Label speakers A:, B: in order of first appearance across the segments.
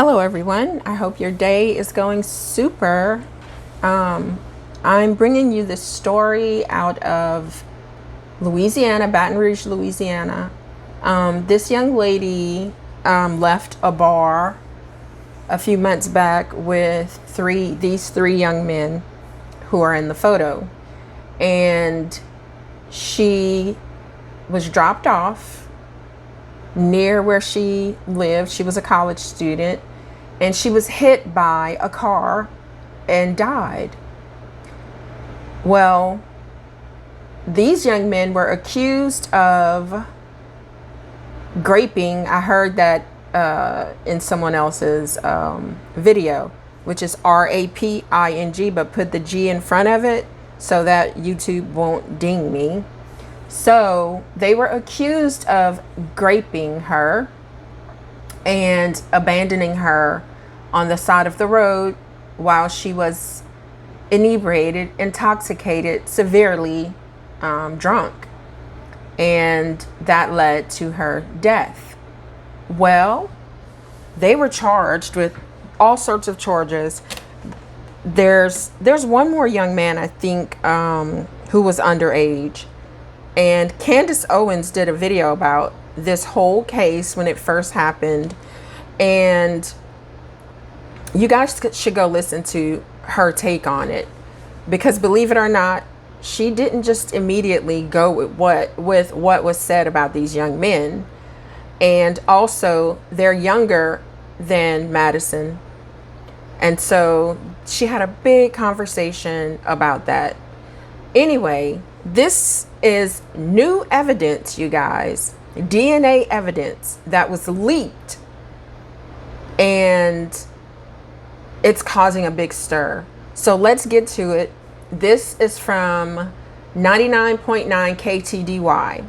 A: Hello, everyone. I hope your day is going super. I'm bringing you this story out of Louisiana, Baton Rouge, Louisiana. This young lady left a bar a few months back with these three young men who are in the photo, and she was dropped off near where she lived. She was a college student, and she was hit by a car and died. Well, these young men were accused of graping. I heard that in someone else's video, which is raping, but put the G in front of it so that YouTube won't ding me. So they were accused of graping her and abandoning her on the side of the road while she was inebriated, intoxicated, severely drunk. And that led to her death. Well, they were charged with all sorts of charges. There's one more young man, I think, who was underage. And Candace Owens did a video about this whole case when it first happened. And you guys should go listen to her take on it. Because believe it or not, she didn't just immediately go with what was said about these young men. And also, they're younger than Madison. And so she had a big conversation about that. Anyway, this is new evidence, you guys. DNA evidence that was leaked. And it's causing a big stir. So let's get to it. This is from 99.9 KTDY.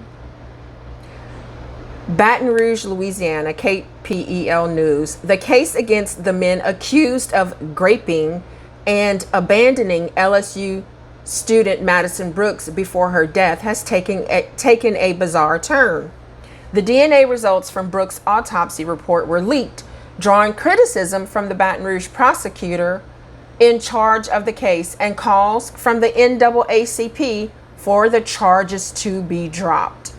A: Baton Rouge, Louisiana, KPEL News. The case against the men accused of graping and abandoning LSU student Madison Brooks before her death has taken a bizarre turn. The DNA results from Brooks' autopsy report were leaked, drawing criticism from the Baton Rouge prosecutor in charge of the case and calls from the NAACP for the charges to be dropped.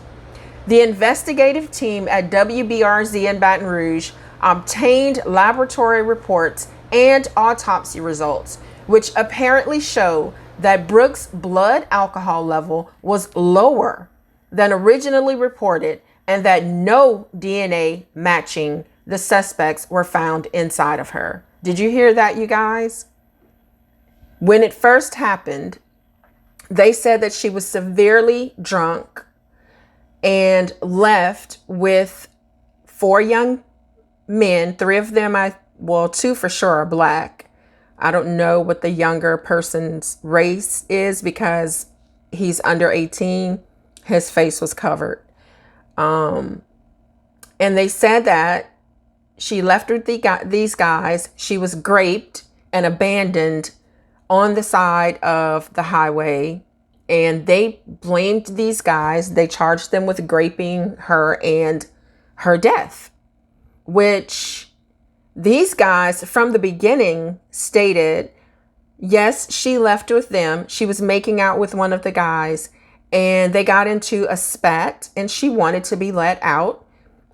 A: The investigative team at WBRZ in Baton Rouge obtained laboratory reports and autopsy results, which apparently show that Brooks' blood alcohol level was lower than originally reported and that no DNA matching the suspects were found inside of her. Did you hear that, you guys? When it first happened, they said that she was severely drunk and left with four young men. Three of them, two for sure are black. I don't know what the younger person's race is because he's under 18. His face was covered. And they said that she left with these guys. She was graped and abandoned on the side of the highway. And they blamed these guys. They charged them with graping her and her death, which these guys from the beginning stated, yes, she left with them. She was making out with one of the guys and they got into a spat and she wanted to be let out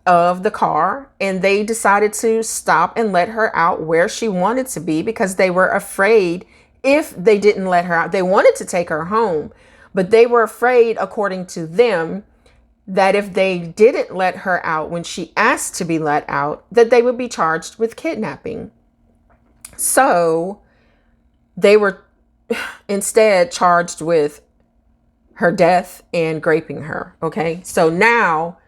A: of the car. And they decided to stop and let her out where she wanted to be because they were afraid if they didn't let her out. They wanted to take her home, but they were afraid, according to them, that if they didn't let her out when she asked to be let out, that they would be charged with kidnapping. So they were instead charged with her death and graping her. Okay. So now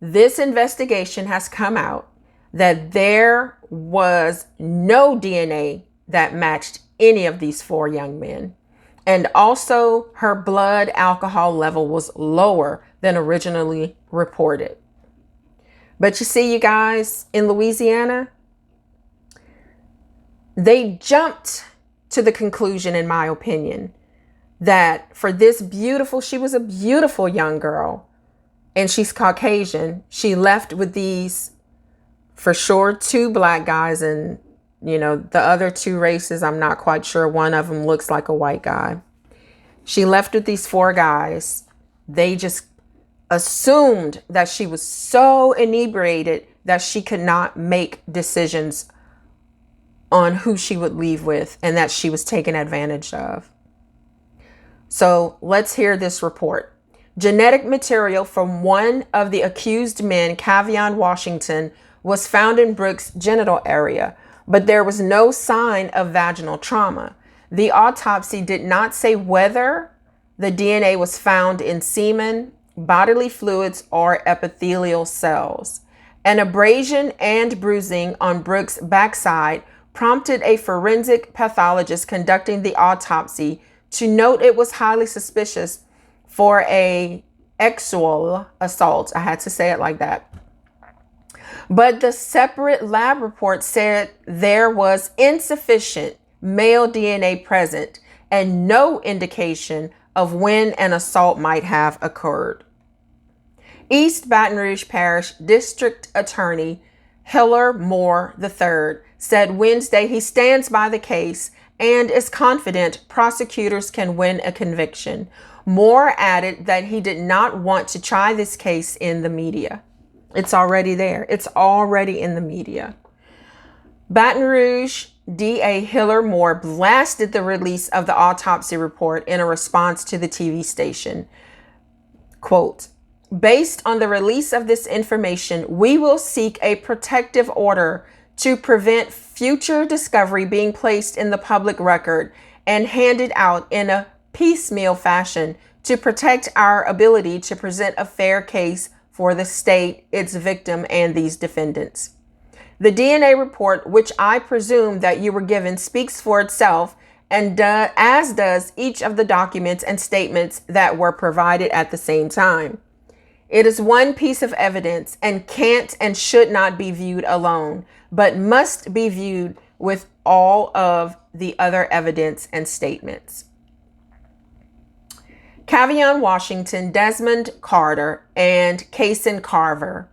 A: this investigation has come out that there was no DNA that matched any of these four young men. And also her blood alcohol level was lower than originally reported. But you see, you guys, in Louisiana, they jumped to the conclusion, in my opinion, that for this she was a beautiful young girl and she's Caucasian. She left with these For sure, 2 black guys, and the other 2 races, I'm not quite sure. One of them looks like a white guy. She left with these 4 guys. They just assumed that she was so inebriated that she could not make decisions on who she would leave with, and that she was taken advantage of. So let's hear this report. Genetic material from one of the accused men, Cavion Washington, was found in Brooks' genital area, but there was no sign of vaginal trauma. The autopsy did not say whether the DNA was found in semen, bodily fluids, or epithelial cells. An abrasion and bruising on Brooks' backside prompted a forensic pathologist conducting the autopsy to note it was highly suspicious for a sexual assault. I had to say it like that. But the separate lab report said there was insufficient male DNA present and no indication of when an assault might have occurred. East Baton Rouge Parish District Attorney Hiller Moore III said Wednesday he stands by the case and is confident prosecutors can win a conviction. Moore added that he did not want to try this case in the media. It's already there. It's already in the media. Baton Rouge DA Hiller Moore blasted the release of the autopsy report in a response to the TV station. Quote, "Based on the release of this information, we will seek a protective order to prevent future discovery being placed in the public record and handed out in a piecemeal fashion to protect our ability to present a fair case for the state, its victim, and these defendants. The DNA report, which I presume that you were given, speaks for itself, and as does each of the documents and statements that were provided at the same time. It is one piece of evidence and can't and should not be viewed alone, but must be viewed with all of the other evidence and statements." Cavion Washington, Desmond Carter, and Kason Carver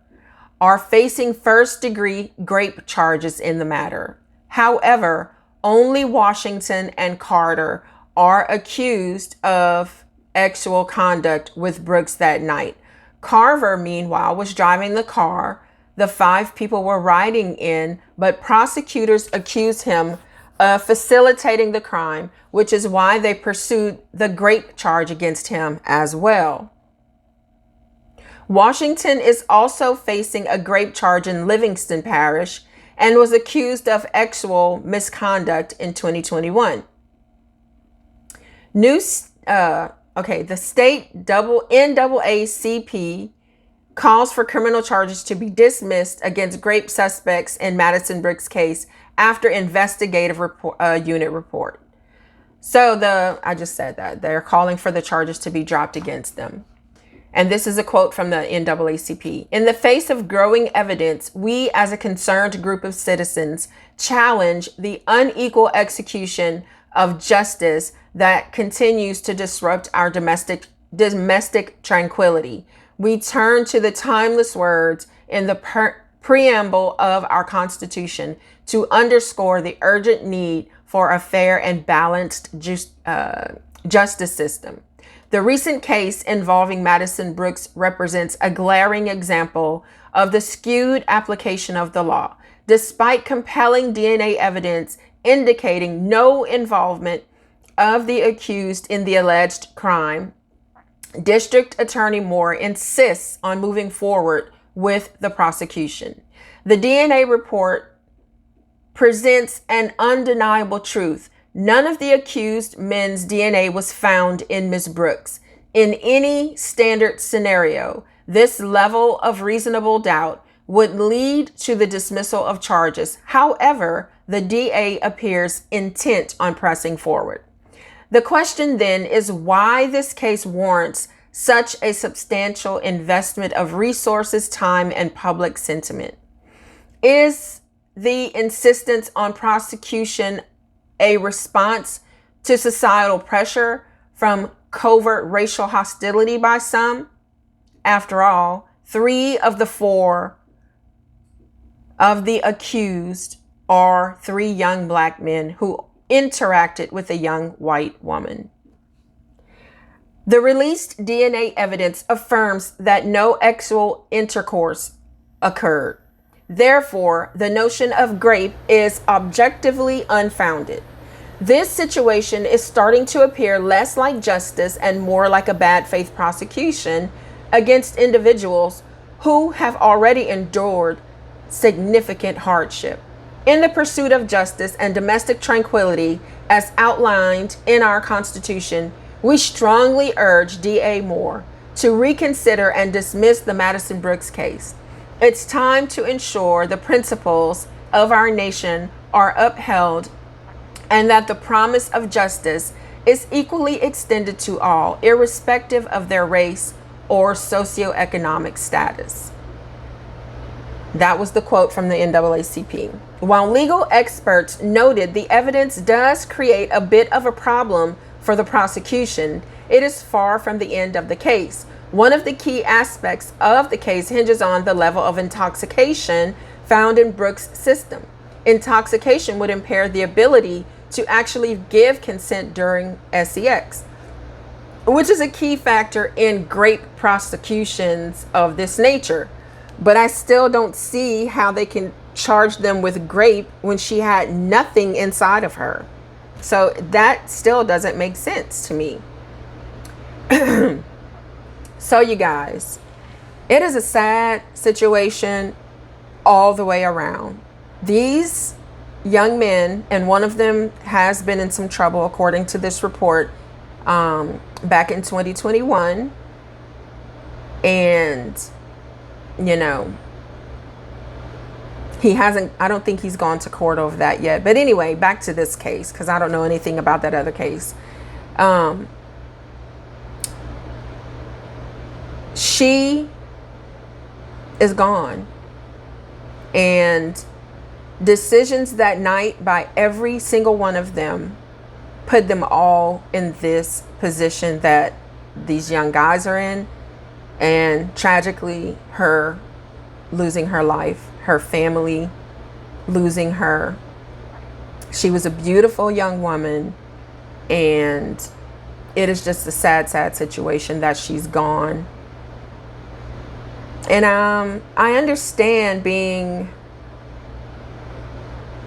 A: are facing first-degree rape charges in the matter. However, only Washington and Carter are accused of sexual conduct with Brooks that night. Carver, meanwhile, was driving the car the 5 people were riding in, but prosecutors accused him of facilitating the crime, which is why they pursued the rape charge against him as well. Washington is also facing a rape charge in Livingston Parish and was accused of sexual misconduct in 2021. The state NAACP calls for criminal charges to be dismissed against rape suspects in Madison Brooks' case after investigative unit report. So I just said that they're calling for the charges to be dropped against them. And this is a quote from the NAACP. "In the face of growing evidence, we as a concerned group of citizens challenge the unequal execution of justice that continues to disrupt our domestic tranquility. We turn to the timeless words in the preamble of our Constitution to underscore the urgent need for a fair and balanced justice system. The recent case involving Madison Brooks represents a glaring example of the skewed application of the law. Despite compelling DNA evidence indicating no involvement of the accused in the alleged crime, District Attorney Moore insists on moving forward with the prosecution. The DNA report presents an undeniable truth. None of the accused men's DNA was found in Ms. Brooks. In any standard scenario, this level of reasonable doubt would lead to the dismissal of charges. However, the DA appears intent on pressing forward. The question then is why this case warrants such a substantial investment of resources, time, and public sentiment. Is the insistence on prosecution a response to societal pressure from covert racial hostility by some? After all, 3 of the 4 of the accused are 3 young black men who interacted with a young white woman. The released DNA evidence affirms that no sexual intercourse occurred. Therefore, the notion of grape is objectively unfounded. This situation is starting to appear less like justice and more like a bad faith prosecution against individuals who have already endured significant hardship. In the pursuit of justice and domestic tranquility, as outlined in our Constitution, we strongly urge D.A. Moore to reconsider and dismiss the Madison Brooks case. It's time to ensure the principles of our nation are upheld and that the promise of justice is equally extended to all, irrespective of their race or socioeconomic status. That was the quote from the NAACP. While legal experts noted the evidence does create a bit of a problem for the prosecution, it is far from the end of the case. One of the key aspects of the case hinges on the level of intoxication found in Brooks' system. Intoxication would impair the ability to actually give consent during sex, which is a key factor in grape prosecutions of this nature. But I still don't see how they can charge them with grape when she had nothing inside of her. So that still doesn't make sense to me. So you guys, it is a sad situation all the way around. These young men, and one of them has been in some trouble according to this report, back in 2021. And, you know, I don't think he's gone to court over that yet. But anyway, back to this case, because I don't know anything about that other case. She is gone. And decisions that night by every single one of them put them all in this position that these young guys are in. And tragically, her losing her life, her family losing her. She was a beautiful young woman, and it is just a sad, sad situation that she's gone. And I understand being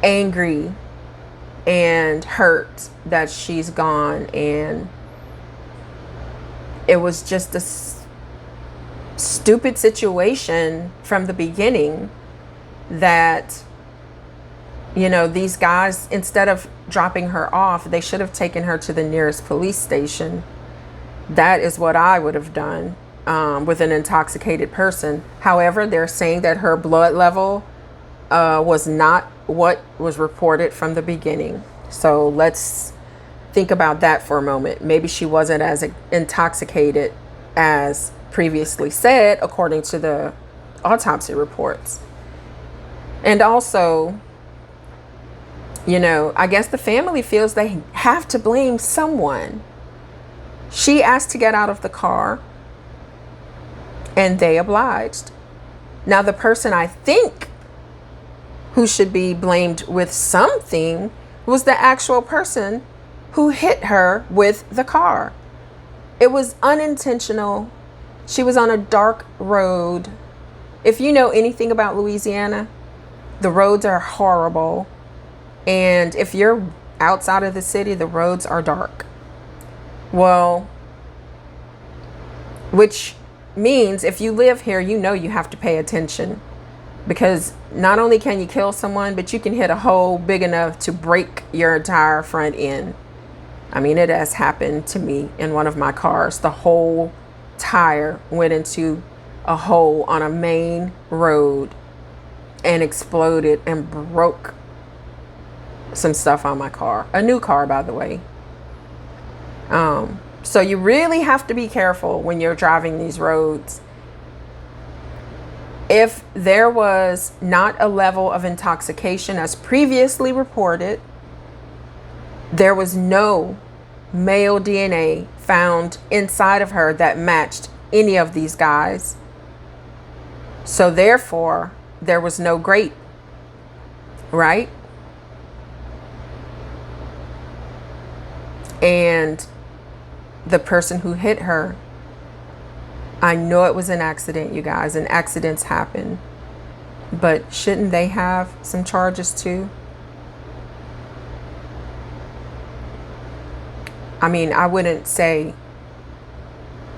A: angry and hurt that she's gone, and it was just a stupid situation from the beginning that, you know, these guys, instead of dropping her off, they should have taken her to the nearest police station. That is what I would have done with an intoxicated person. However, they're saying that her blood level was not what was reported from the beginning. So let's think about that for a moment. Maybe she wasn't as intoxicated as previously said, according to the autopsy reports. And also, you know, I guess the family feels they have to blame someone. She asked to get out of the car, and they obliged. Now, the person I think who should be blamed with something was the actual person who hit her with the car. It was unintentional. She was on a dark road. If you know anything about Louisiana, the roads are horrible. And if you're outside of the city, the roads are dark. Well, which means if you live here, you know you have to pay attention. Because not only can you kill someone, but you can hit a hole big enough to break your entire front end. I mean, it has happened to me in one of my cars. The whole tire went into a hole on a main road and exploded and broke some stuff on my car. A new car, by the way. So you really have to be careful when you're driving these roads. If there was not a level of intoxication as previously reported, there was no male DNA found inside of her that matched any of these guys. So therefore, there was no grape right? And the person who hit her, I know it was an accident, you guys, and accidents happen. But shouldn't they have some charges too? I mean, I wouldn't say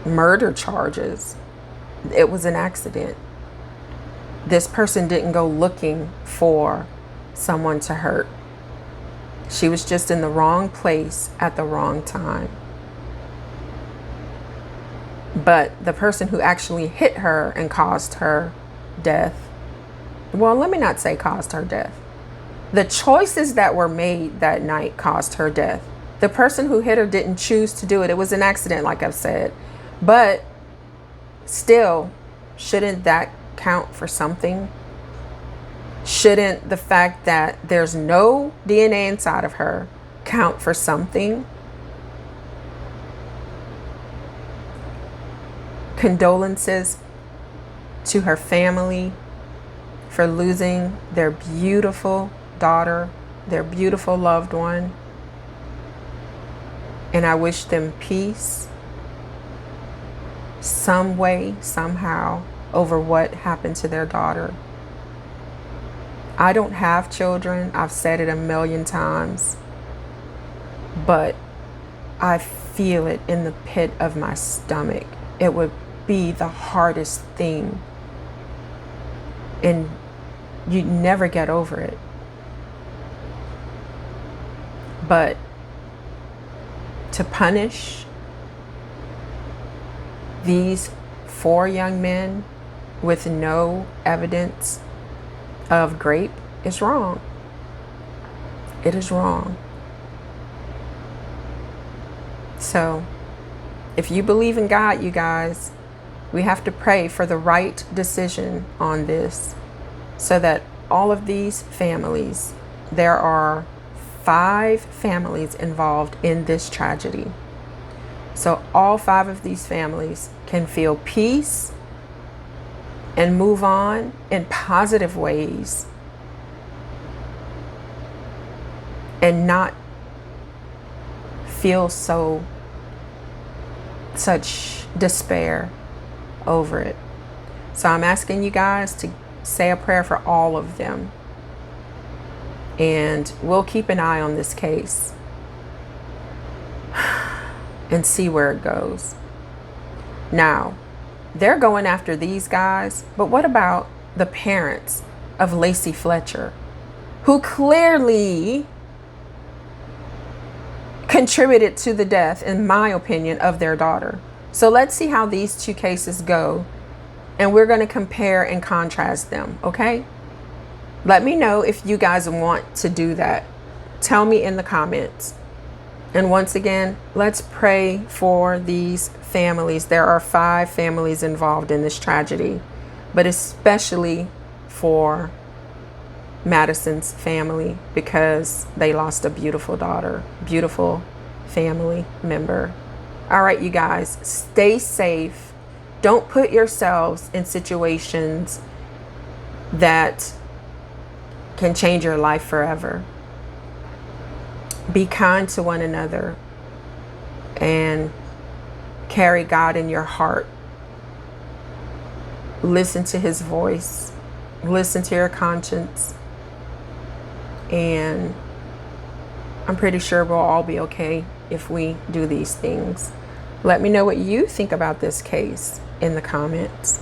A: murder charges. It was an accident. This person didn't go looking for someone to hurt. She was just in the wrong place at the wrong time. But the person who actually hit her and caused her death, well, let me not say caused her death. The choices that were made that night caused her death. The person who hit her didn't choose to do it. It was an accident, like I've said. But still, shouldn't that count for something? Shouldn't the fact that there's no DNA inside of her count for something? Condolences to her family for losing their beautiful daughter, their beautiful loved one. And I wish them peace some way, somehow, over what happened to their daughter. I don't have children. I've said it a million times. But I feel it in the pit of my stomach. It would be the hardest thing. And you'd never get over it. But to punish these 4 young men with no evidence of grape is wrong. It is wrong. So, if you believe in God, you guys, we have to pray for the right decision on this so that all of these families, there are 5 families involved in this tragedy. So all 5 of these families can feel peace and move on in positive ways and not feel such despair over it. So I'm asking you guys to say a prayer for all of them. And we'll keep an eye on this case and see where it goes. Now, they're going after these guys, but what about the parents of Lacey Fletcher, who clearly contributed to the death, in my opinion, of their daughter? So let's see how these 2 cases go, and we're going to compare and contrast them, okay? Let me know if you guys want to do that. Tell me in the comments. And once again, let's pray for these families. There are 5 families involved in this tragedy, but especially for Madison's family, because they lost a beautiful daughter, beautiful family member. All right, you guys, stay safe. Don't put yourselves in situations that can change your life forever. Be kind to one another and carry God in your heart. Listen to his voice. Listen to your conscience. And I'm pretty sure we'll all be okay if we do these things. Let me know what you think about this case in the comments.